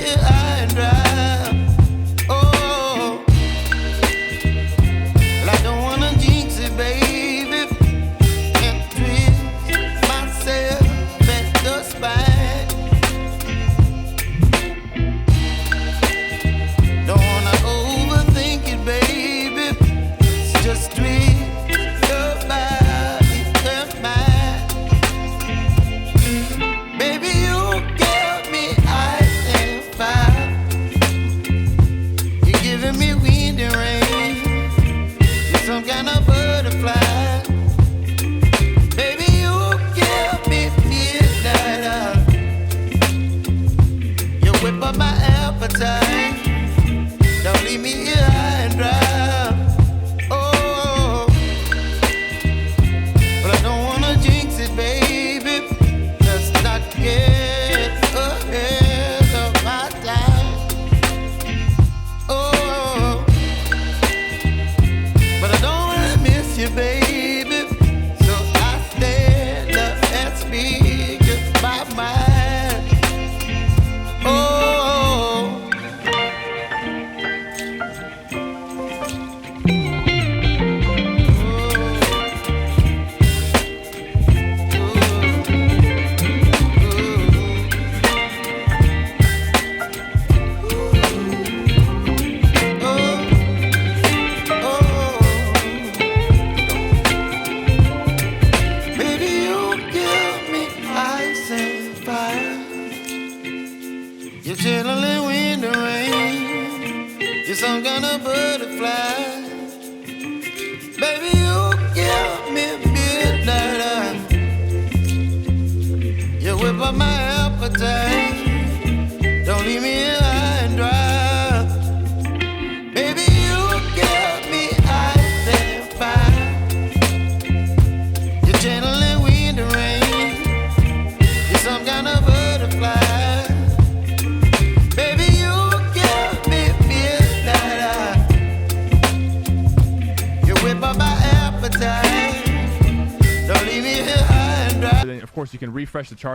here high and dry. Oh, well, I don't wanna jinx it, baby, and twist myself at the spine. Don't wanna overthink it, baby. It's just twist your body and mine. Baby, you give me ice and fire. You're giving me wind and rain. You're some kind of butterfly. Baby, you give me midnight. You whip up my appetite. Don't leave me here high and dry. Oh, but I don't wanna jinx it, baby. Let's not get ahead of my time. Oh, but I don't wanna miss you, baby. So I stand up and speak just my mind. Oh. You're chilling wind and rain. You're some kind of butterfly. Baby, you give me midnight. You whip up my appetite. Don't leave me here high and dry. Baby, you give me ice and fire. You're channeling wind and rain. You're some kind of butterfly. Of course, you can refresh the charge.